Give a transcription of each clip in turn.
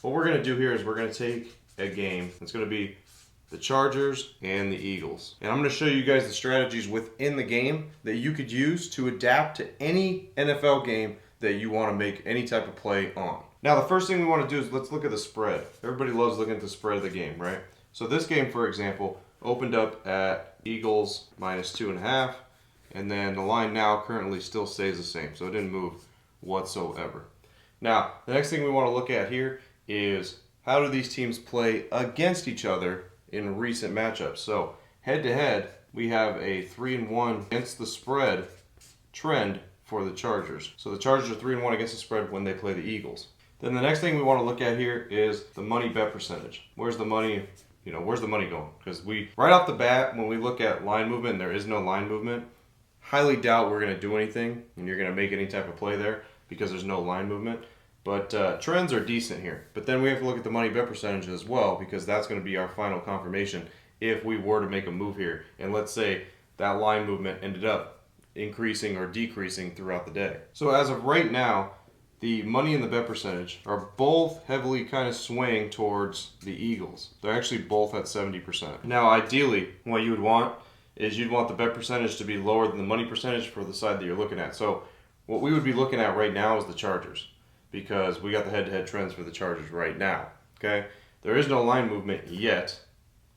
What we're going to do here is we're going to take a game. It's going to be the Chargers and the Eagles. And I'm going to show you guys the strategies within the game that you could use to adapt to any NFL game that you want to make any type of play on. Now, the first thing we want to do is let's look at the spread. Everybody loves looking at the spread of the game, right? So this game, for example, opened up at Eagles -2.5, and then the line now currently still stays the same, so it didn't move whatsoever. Now, the next thing we want to look at here is how do these teams play against each other in recent matchups. So head-to-head, we have a 3-1 against the spread trend for the Chargers. So the Chargers are 3-1 against the spread when they play the Eagles. Then the next thing we want to look at here is the money bet percentage. Where's the money? Where's the money going? Because right off the bat, when we look at line movement, there is no line movement. Highly doubt we're going to do anything and you're going to make any type of play there because there's no line movement. But trends are decent here. But then we have to look at the money bet percentage as well, because that's going to be our final confirmation if we were to make a move here. And let's say that line movement ended up increasing or decreasing throughout the day. So as of right now, the money and the bet percentage are both heavily kind of swaying towards the Eagles. They're actually both at 70%. Now, ideally, what you would want is you'd want the bet percentage to be lower than the money percentage for the side that you're looking at. So what we would be looking at right now is the Chargers, because we got the head-to-head trends for the Chargers right now. Okay, there is no line movement yet.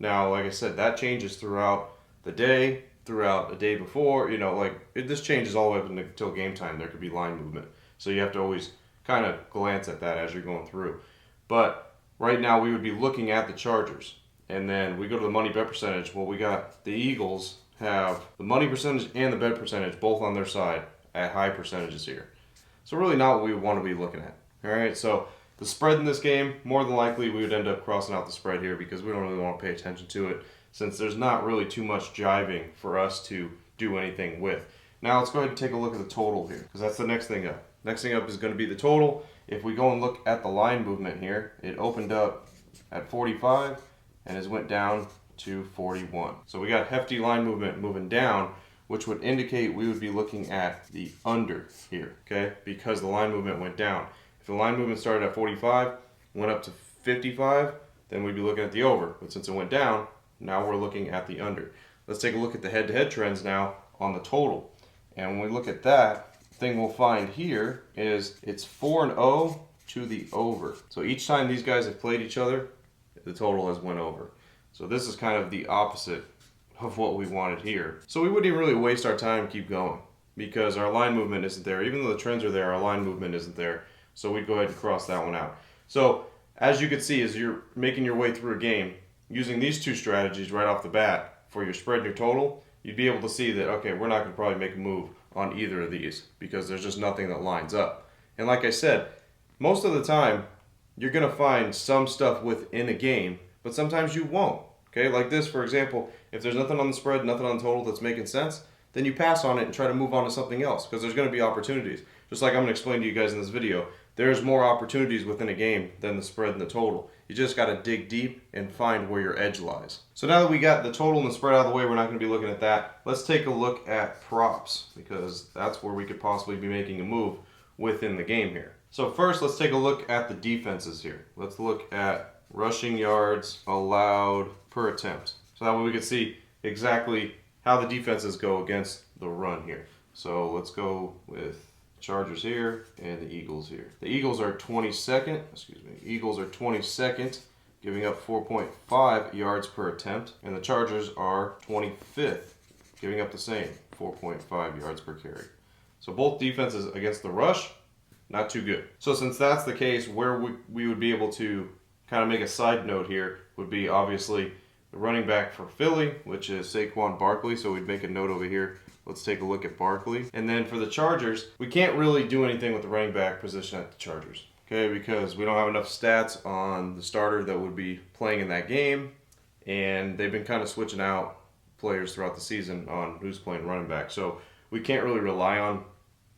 Now, like I said, that changes throughout the day, throughout a day before. This changes all the way up until game time. There could be line movement. So you have to always kind of glance at that as you're going through. But right now we would be looking at the Chargers. And then we go to the money bet percentage. Well, we got the Eagles have the money percentage and the bet percentage both on their side at high percentages here. So really not what we would want to be looking at. All right, so the spread in this game, more than likely we would end up crossing out the spread here because we don't really want to pay attention to it since there's not really too much jiving for us to do anything with. Now let's go ahead and take a look at the total here, because that's the next thing up. Next thing up is going to be the total. If we go and look at the line movement here, it opened up at 45 and has went down to 41. So we got hefty line movement moving down, which would indicate we would be looking at the under here, okay? Because the line movement went down. If the line movement started at 45, went up to 55, then we'd be looking at the over. But since it went down, now we're looking at the under. Let's take a look at the head-to-head trends now on the total. And when we look at that, the thing we'll find here is it's 4-0 to the over. So each time these guys have played each other, the total has went over. So this is kind of the opposite of what we wanted here. So we wouldn't even really waste our time and keep going because our line movement isn't there. Even though the trends are there, our line movement isn't there. So we'd go ahead and cross that one out. So as you can see, as you're making your way through a game, using these two strategies right off the bat for your spread and your total, you'd be able to see that, okay, we're not going to probably make a move on either of these because there's just nothing that lines up. And like I said, most of the time, you're going to find some stuff within a game, but sometimes you won't. Okay, like this, for example, if there's nothing on the spread, nothing on the total that's making sense, then you pass on it and try to move on to something else because there's going to be opportunities. Just like I'm going to explain to you guys in this video, there's more opportunities within a game than the spread and the total. You just got to dig deep and find where your edge lies. So now that we got the total and the spread out of the way, we're not going to be looking at that. Let's take a look at props because that's where we could possibly be making a move within the game here. So first, let's take a look at the defenses here. Let's look at rushing yards allowed per attempt. So that way we can see exactly how the defenses go against the run here. So let's go with Chargers here and the Eagles here. The Eagles are 22nd, giving up 4.5 yards per attempt, and the Chargers are 25th, giving up the same, 4.5 yards per carry. So both defenses against the rush, not too good. So since that's the case, where we would be able to kind of make a side note here would be obviously the running back for Philly, which is Saquon Barkley. So we'd make a note over here. Let's take a look at Barkley. And then for the Chargers, we can't really do anything with the running back position at the Chargers, okay? Because we don't have enough stats on the starter that would be playing in that game. And they've been kind of switching out players throughout the season on who's playing running back. So we can't really rely on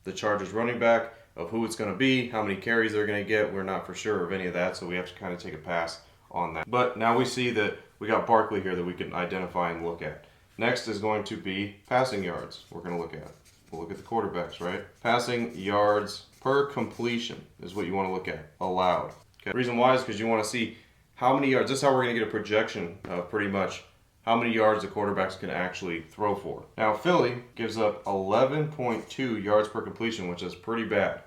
the Chargers running back of who it's going to be, how many carries they're going to get. We're not for sure of any of that, so we have to kind of take a pass on that. But now we see that we got Barkley here that we can identify and look at. Next is going to be passing yards we're going to look at. We'll look at the quarterbacks, right? Passing yards per completion is what you want to look at, allowed. Okay? The reason why is because you want to see how many yards. This is how we're going to get a projection of pretty much how many yards the quarterback's going to actually throw for. Now, Philly gives up 11.2 yards per completion, which is pretty bad.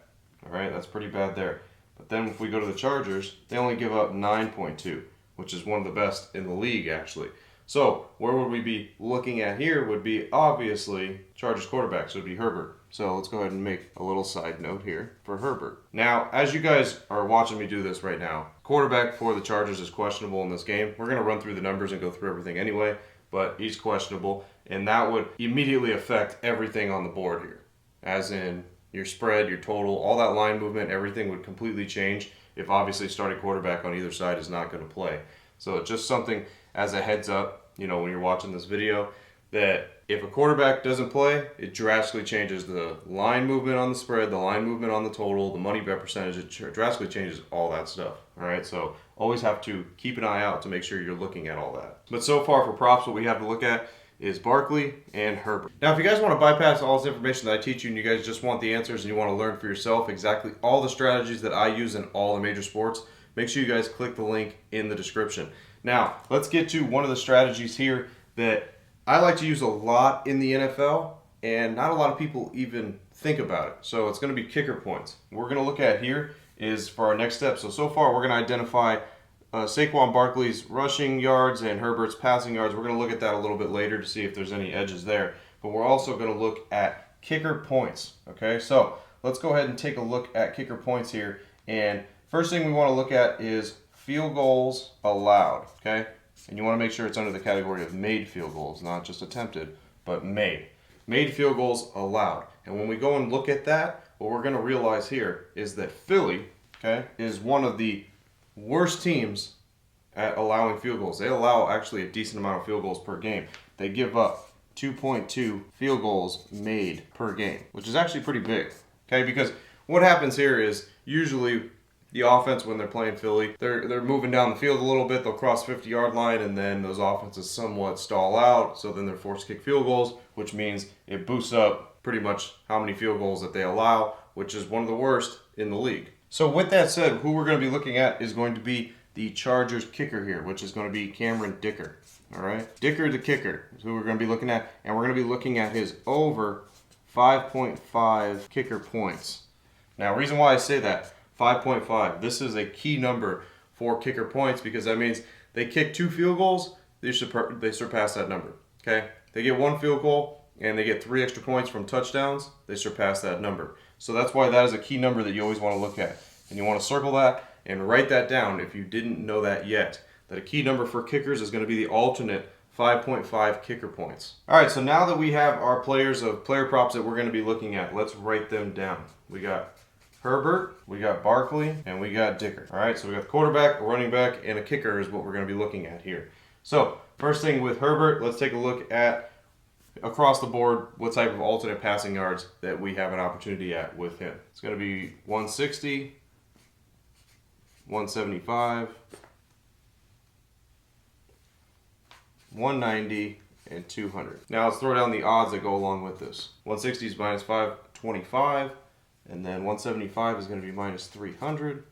All right, that's pretty bad there. But then if we go to the Chargers, they only give up 9.2, which is one of the best in the league, actually. So where would we be looking at here would be obviously Chargers quarterback, so it would be Herbert. So let's go ahead and make a little side note here for Herbert. Now, as you guys are watching me do this right now, quarterback for the Chargers is questionable in this game. We're going to run through the numbers and go through everything anyway, but he's questionable, and that would immediately affect everything on the board here, as in your spread, your total, all that line movement, everything would completely change if obviously starting quarterback on either side is not going to play. So it's just something as a heads up, when you're watching this video, that if a quarterback doesn't play, it drastically changes the line movement on the spread, the line movement on the total, the money bet percentage. It drastically changes all that stuff. All right, so always have to keep an eye out to make sure you're looking at all that. But so far for props, what we have to look at is Barkley and Herbert. Now, if you guys want to bypass all this information that I teach you and you guys just want the answers and you want to learn for yourself exactly all the strategies that I use in all the major sports, make sure you guys click the link in the description. Now, let's get to one of the strategies here that I like to use a lot in the NFL, and not a lot of people even think about it. So it's going to be kicker points. What we're going to look at here is for our next step. So far, we're going to identify Saquon Barkley's rushing yards and Herbert's passing yards. We're going to look at that a little bit later to see if there's any edges there. But we're also going to look at kicker points. Okay, so let's go ahead and take a look at kicker points here. And first thing we want to look at is field goals allowed. Okay, and you want to make sure it's under the category of made field goals, not just attempted, but made. Made field goals allowed. And when we go and look at that, what we're going to realize here is that Philly, okay, is one of the worst teams at allowing field goals. They allow actually a decent amount of field goals per game. They give up 2.2 field goals made per game, which is actually pretty big. Okay, because what happens here is usually the offense, when they're playing Philly, they're moving down the field a little bit. They'll cross 50-yard line, and then those offenses somewhat stall out. So then they're forced to kick field goals, which means it boosts up pretty much how many field goals that they allow, which is one of the worst in the league. So with that said, who we're going to be looking at is going to be the Chargers kicker here, which is going to be Cameron Dicker. All right, Dicker the kicker is who we're going to be looking at, and we're going to be looking at his over 5.5 kicker points. Now, reason why I say that, 5.5, this is a key number for kicker points because that means they kick 2 field goals, they surpass that number. Okay, they get 1 field goal and they get 3 extra points from touchdowns, they surpass that number. So that's why that is a key number that you always want to look at. And you want to circle that and write that down if you didn't know that yet. That a key number for kickers is going to be the alternate 5.5 kicker points. All right, so now that we have our player props that we're going to be looking at, let's write them down. We got Herbert, we got Barkley, and we got Dicker. All right, so we got the quarterback, a running back, and a kicker is what we're going to be looking at here. So first thing with Herbert, let's take a look at across the board what type of alternate passing yards that we have an opportunity at with him. It's going to be 160, 175, 190, and 200. Now let's throw down the odds that go along with this. 160 is minus 525, and then 175 is going to be minus 300.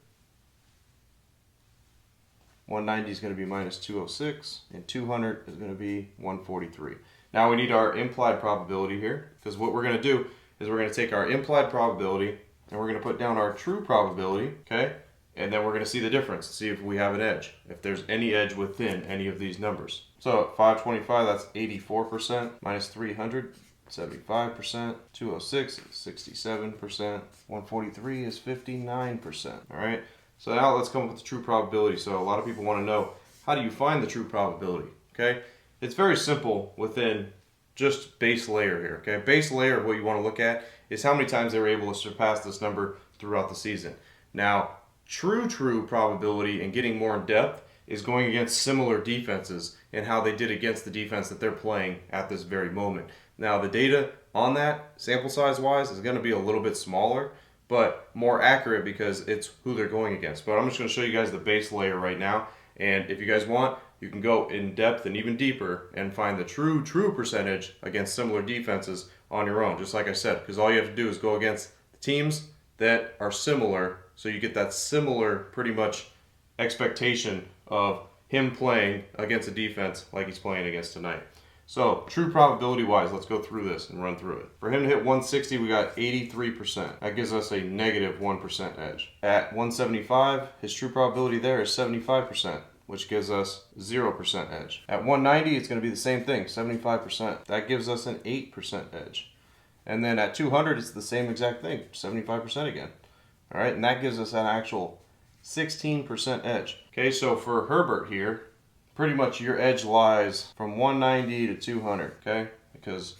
190 is going to be minus 206, and 200 is going to be 143. Now we need our implied probability here, because what we're going to do is we're going to take our implied probability and we're going to put down our true probability, okay? And then we're going to see the difference, see if we have an edge, if there's any edge within any of these numbers. So at 525, that's 84%, minus 300, 75%, 206 is 67%, 143 is 59%, all right? So now let's come up with the true probability. So a lot of people want to know, how do you find the true probability, okay? It's very simple within just base layer here, okay? Base layer, what you want to look at is how many times they were able to surpass this number throughout the season. Now, true probability and getting more in depth is going against similar defenses and how they did against the defense that they're playing at this very moment. Now, the data on that, sample size wise, is going to be a little bit smaller, but more accurate because it's who they're going against. But I'm just going to show you guys the base layer right now. And if you guys want, you can go in depth and even deeper and find the true percentage against similar defenses on your own, just like I said, because all you have to do is go against the teams that are similar, so you get that similar pretty much expectation of him playing against a defense like he's playing against tonight. So, true probability wise, let's go through this and run through it. For him to hit 160, we got 83%. That gives us a negative 1% edge. At 175, his true probability there is 75%, which gives us 0% edge. At 190, it's going to be the same thing, 75%. That gives us an 8% edge. And then at 200, it's the same exact thing, 75% again. All right, and that gives us an actual 16% edge. Okay, so for Herbert here, pretty much your edge lies from 190 to 200, okay? Because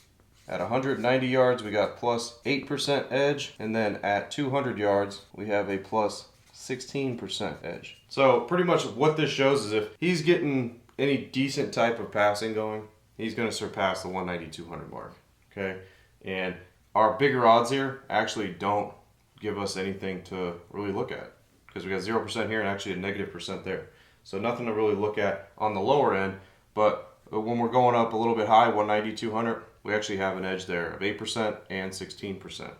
at 190 yards, we got plus 8% edge, and then at 200 yards, we have a plus 16% edge. So pretty much what this shows is if he's getting any decent type of passing going, he's going to surpass the 190-200 mark, okay? And our bigger odds here actually don't give us anything to really look at because we got 0% here and actually a negative percent there. So nothing to really look at on the lower end, but when we're going up a little bit high, 190, 200, we actually have an edge there of 8% and 16%.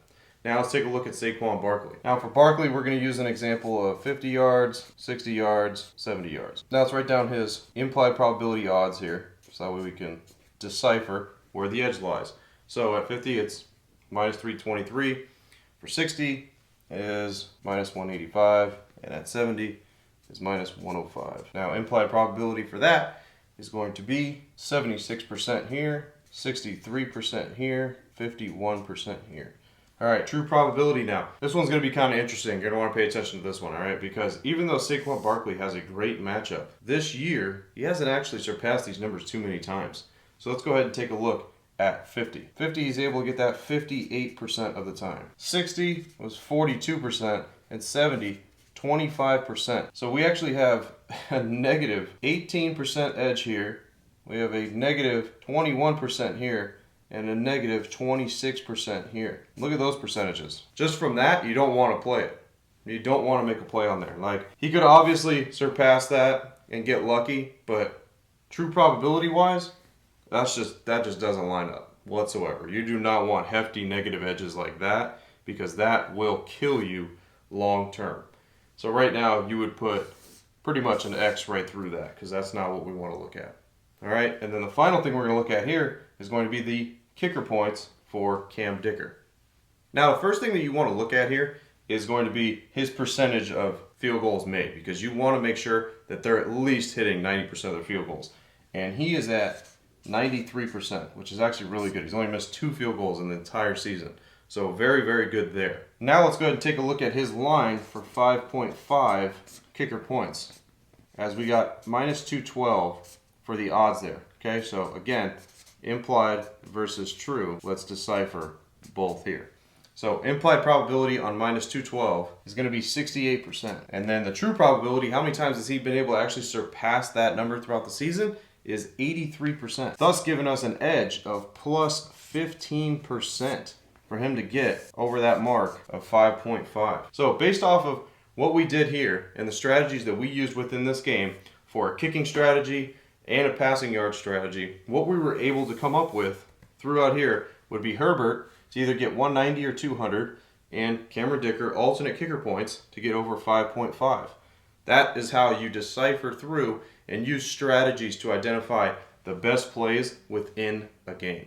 Now let's take a look at Saquon Barkley. Now for Barkley, we're going to use an example of 50 yards, 60 yards, 70 yards. Now let's write down his implied probability odds here, so that way we can decipher where the edge lies. So at 50, it's minus 323. For 60 is minus 185, and at 70 is minus 105. Now implied probability for that is going to be 76% here, 63% here, 51% here. All right, true probability now. This one's going to be kind of interesting. You're going to want to pay attention to this one, all right? Because even though Saquon Barkley has a great matchup, this year he hasn't actually surpassed these numbers too many times. So let's go ahead and take a look at 50. 50, he's able to get that 58% of the time. 60 was 42%, and 70, 25%. So we actually have a negative 18% edge here. We have a negative 21% here, and a negative 26% here. Look at those percentages. Just from that, you don't want to play it. You don't want to make a play on there. Like, he could obviously surpass that and get lucky, but true probability wise, that just doesn't line up whatsoever. You do not want hefty negative edges like that because that will kill you long term. So right now you would put pretty much an X right through that because that's not what we want to look at. All right, and then the final thing we're going to look at here is going to be the kicker points for Cam Dicker. Now the first thing that you want to look at here is going to be his percentage of field goals made because you want to make sure that they're at least hitting 90% of their field goals. And he is at 93%, which is actually really good. He's only missed 2 field goals in the entire season. So very, very good there. Now let's go ahead and take a look at his line for 5.5 kicker points. As we got minus 212 for the odds there. Okay, so again, implied versus true. Let's decipher both here. So implied probability on minus 212 is going to be 68%. And then the true probability, how many times has he been able to actually surpass that number throughout the season, is 83%. Thus giving us an edge of plus 15% for him to get over that mark of 5.5. So based off of what we did here and the strategies that we used within this game for a kicking strategy and a passing yard strategy, what we were able to come up with throughout here would be Herbert to either get 190 or 200 and Cameron Dicker alternate kicker points to get over 5.5. That is how you decipher through and use strategies to identify the best plays within a game.